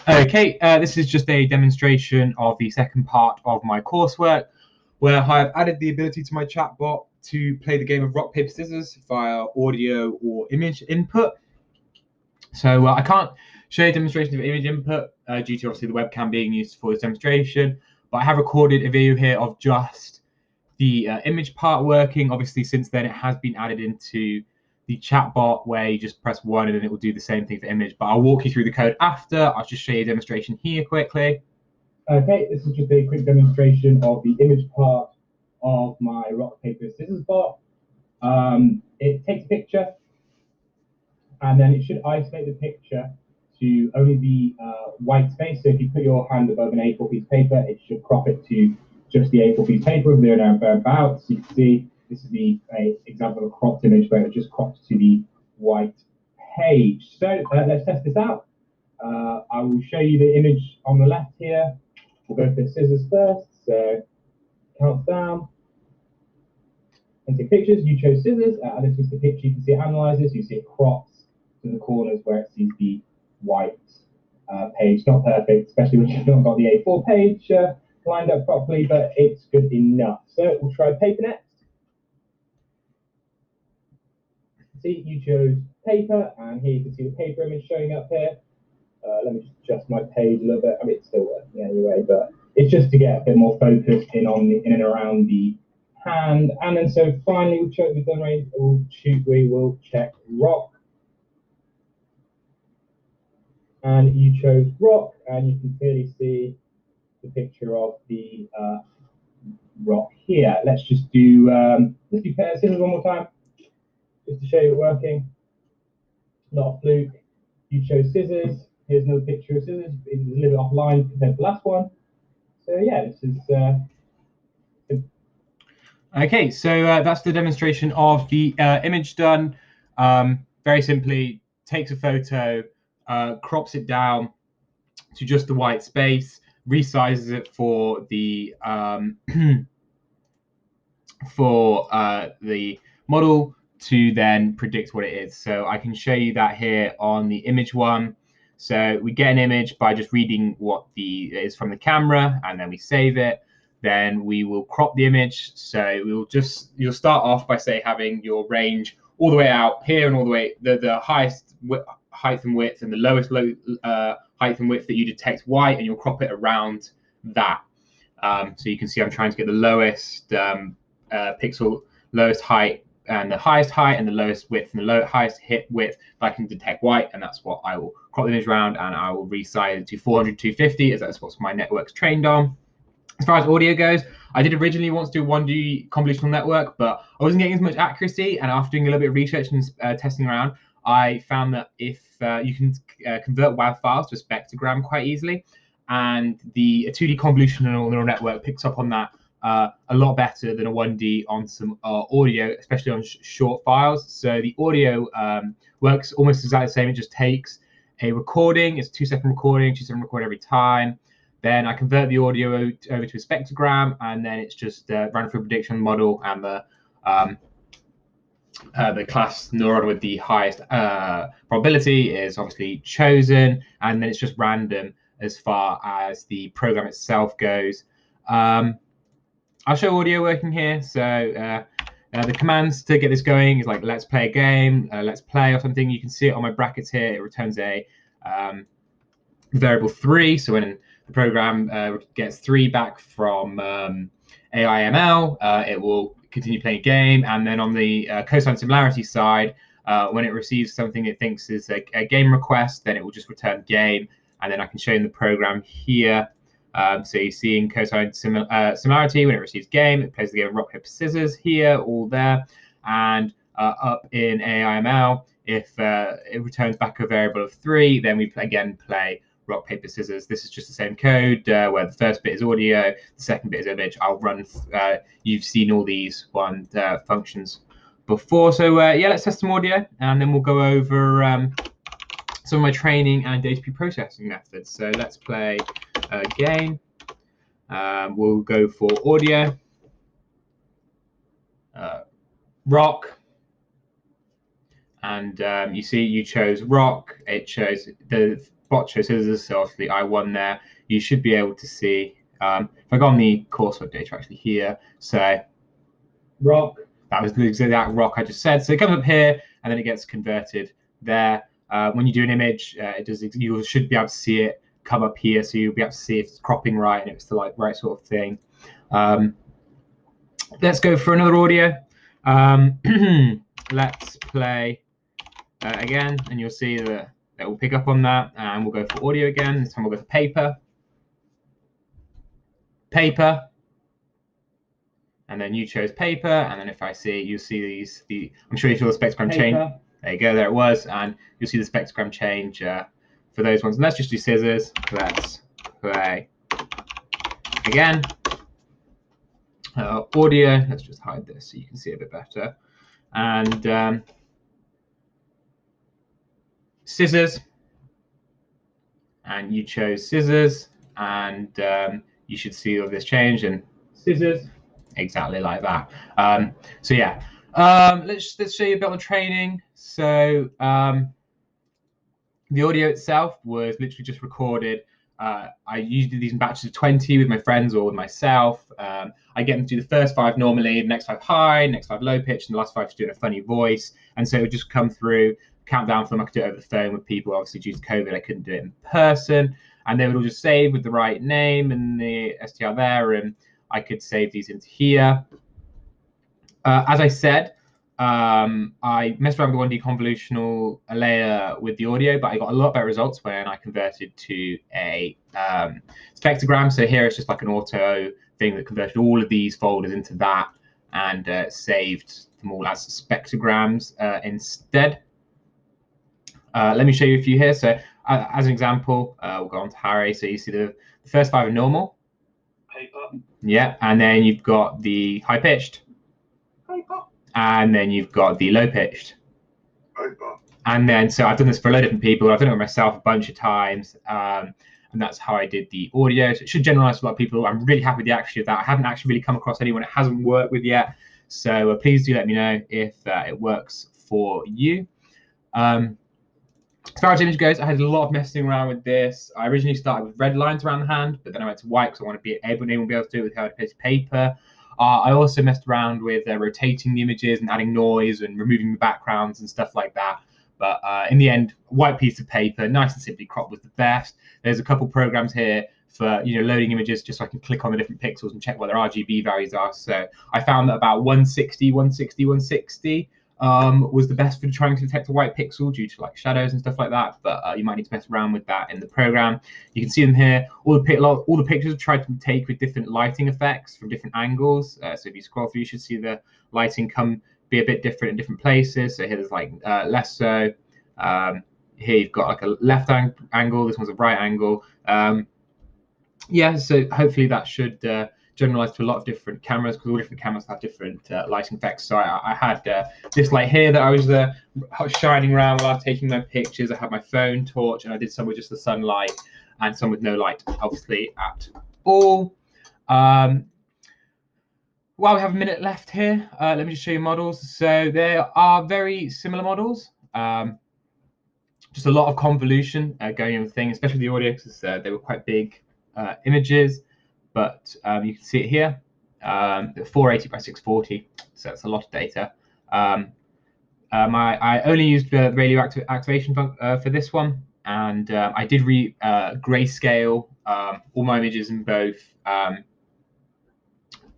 Okay, this is just a demonstration of the second part of my coursework, where I've added the ability to my chatbot to play the game of rock, paper, scissors via audio or image input. So I can't show you a demonstration of image input due to obviously the webcam being used for this demonstration, but I have recorded a video here of just the image part working. Obviously, since then it has been added into the chatbot where you just press one and then it will do the same thing for image. But I'll walk you through the code after. I'll just show you a demonstration here quickly. Okay, this is just a quick demonstration of the image part of my rock, paper, scissors bot. It takes a picture and then it should isolate the picture to only the white space. So if you put your hand above an A4 piece of paper, it should crop it to just the A4 piece of paper there and thereabouts. So you can see this is the example of a cropped image where it just crops to the white page. So let's test this out. I will show you the image on the left here. We'll go for scissors first. So count down. And take pictures. You chose scissors. This was the picture. You can see it analyzes. You see it crops to the corners where it sees the white page. Not perfect, especially when you've not got the A4 page lined up properly, but it's good enough. So we'll try paper next. See, you chose paper, and here you can see the paper image showing up here. Let me just adjust my page a little bit. I mean, it's still working anyway, but it's just to get a bit more focus in and around the hand. And then so finally we will check rock. And you chose rock, and you can clearly see the picture of the rock here. Let's do pair of scissors one more time, just to show you it working. Not a fluke. You chose scissors. Here's another picture of scissors. It's a little bit offline compared to the last one. So yeah, this is. Okay, so that's the demonstration of the image done. Very simply, takes a photo, crops it down to just the white space, resizes it for the the model to then predict what it is. So I can show you that here on the image one. So we get an image by just reading what the is from the camera, and then we save it. Then we will crop the image. So you'll start off by say having your range all the way out here and all the way the highest height and width and the lowest height and width that you detect white, and you'll crop it around that. So you can see I'm trying to get the lowest pixel, lowest height and the highest height, and the lowest width and the highest hit width that I can detect white, and that's what I will crop the image around, and I will resize it to 400 250 as that's what my network's trained on. As far as audio goes, I did originally want to do 1D convolutional network, but I wasn't getting as much accuracy, and after doing a little bit of research and testing around, I found that if you can convert WAV files to a spectrogram quite easily, and the 2D convolutional neural network picks up on that a lot better than a 1D on some audio, especially on short files. So the audio works almost exactly the same. It just takes a recording. It's a 2-second recording, 2-second record every time. Then I convert the audio over to a spectrogram, and then it's just run through a prediction model, and the class neuron with the highest probability is obviously chosen, and then it's just random as far as the program itself goes. I'll show audio working here. So the commands to get this going is like let's play a game, let's play or something. You can see it on my brackets here. It returns a variable 3. So when the program gets 3 back from AIML, it will continue playing a game. And then on the cosine similarity side, when it receives something it thinks is a game request, then it will just return game. And then I can show you in the program here. So you see in cosine similarity, when it receives game, it plays the game of rock, paper, scissors here, all there. And up in AIML, if it returns back a variable of 3, then we again play rock, paper, scissors. This is just the same code where the first bit is audio, the second bit is image. I'll run, you've seen all these functions before. So yeah, let's test some audio, and then we'll go over some of my training and data pre-processing methods. So let's play a game. We'll go for audio, rock, and you see you chose rock. It shows the spot show scissors, so obviously I won there. You should be able to see, if I go on the coursework data actually here, so rock, that was the exact rock I just said. So it comes up here and then it gets converted there. When you do an image, you should be able to see it come up here, so you'll be able to see if it's cropping right and it's the right sort of thing. Let's go for another audio. Let's play again, and you'll see that we'll pick up on that, and we'll go for audio again. This time we'll go for paper, and then you chose paper, and then if I see, you'll see I'm sure you saw the spectrogram change. There you go, there it was, and you'll see the spectrogram change for those ones. And let's just do scissors. Let's play again. Audio, let's just hide this so you can see it a bit better. And scissors, and you chose scissors, and you should see all this change, and scissors, exactly like that. So yeah, let's show you a bit on the training. So the audio itself was literally just recorded. I usually do these in batches of 20 with my friends or with myself. I get them to do the first 5 normally, the next 5 high, next 5 low pitch, and the last 5 just doing a funny voice. And so it would just come through, count down for them. I could do it over the phone with people. Obviously, due to COVID, I couldn't do it in person. And they would all just save with the right name and the STR there, and I could save these into here. As I said, I messed around with the 1D convolutional layer with the audio, but I got a lot better results when I converted to a spectrogram. So here it's just like an auto thing that converted all of these folders into that and saved them all as spectrograms instead. Let me show you a few here. So as an example, we'll go on to Harry. So you see the first 5 are normal. Paper. Yeah, and then you've got the high pitched. Paper. And then you've got the low pitched. Paper. And then, so I've done this for a lot of different people. I've done it with myself a bunch of times. And that's how I did the audio. So it should generalize for a lot of people. I'm really happy with the accuracy of that. I haven't actually really come across anyone it hasn't worked with yet. So please do let me know if it works for you. As far as image goes, I had a lot of messing around with this. I originally started with red lines around the hand, but then I went to white because I want to be able to do it with hard piece of paper. I also messed around with rotating the images and adding noise and removing the backgrounds and stuff like that. But in the end, white piece of paper, nice and simply cropped, was the best. There's a couple programs here for loading images, just so I can click on the different pixels and check what their RGB values are. So I found that about 160 was the best for trying to detect a white pixel due to like shadows and stuff like that. But you might need to mess around with that in the program. You can see them here. All the pictures I've tried to take with different lighting effects from different angles. So if you scroll through, you should see the lighting be a bit different in different places. So here there's like less so. Here you've got like a left angle. This one's a right angle. Yeah, so hopefully that should generalize to a lot of different cameras, because all different cameras have different lighting effects. So I had this light here that I was shining around while I was taking my pictures. I had my phone torch, and I did some with just the sunlight and some with no light, obviously, at all. While we have a minute left here, let me just show you models. So there are very similar models. Just a lot of convolution going in the thing, especially the audio, because they were quite big images. But you can see it here, 480 by 640, so that's a lot of data. I only used the radio activation for this one, and I did grayscale all my images in both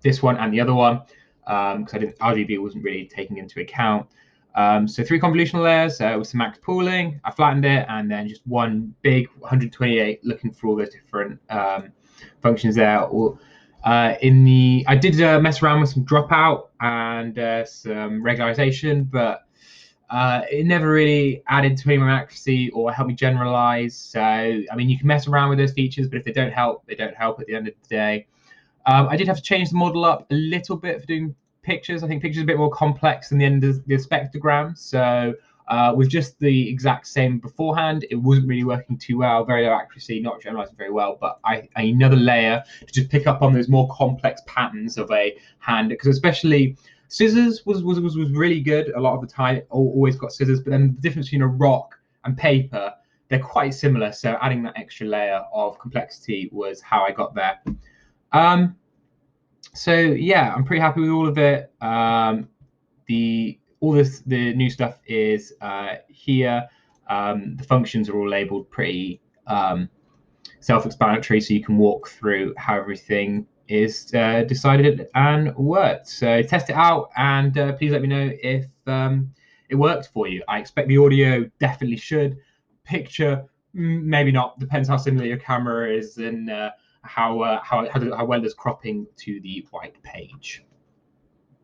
this one and the other one, because RGB wasn't really taken into account. So 3 convolutional layers with some max pooling. I flattened it, and then just one big 128 looking for all those different functions there. I did mess around with some dropout and some regularization, but it never really added to any more accuracy or helped me generalize. So I mean, you can mess around with those features, but if they don't help, they don't help at the end of the day. I did have to change the model up a little bit for doing pictures. I think pictures are a bit more complex than the end of the spectrogram. So with just the exact same beforehand, it wasn't really working too well. Very low accuracy, not generalizing very well. But another layer to just pick up on those more complex patterns of a hand, because especially scissors was really good a lot of the time. Always got scissors, but then the difference between a rock and paper they're quite similar. So adding that extra layer of complexity was how I got there. So yeah, I'm pretty happy with all of it. The new stuff is here. The functions are all labeled pretty self-explanatory, so you can walk through how everything is decided and worked. So test it out, and please let me know if it worked for you. I expect the audio definitely should. Picture, maybe not. Depends how similar your camera is and how well does cropping to the white page.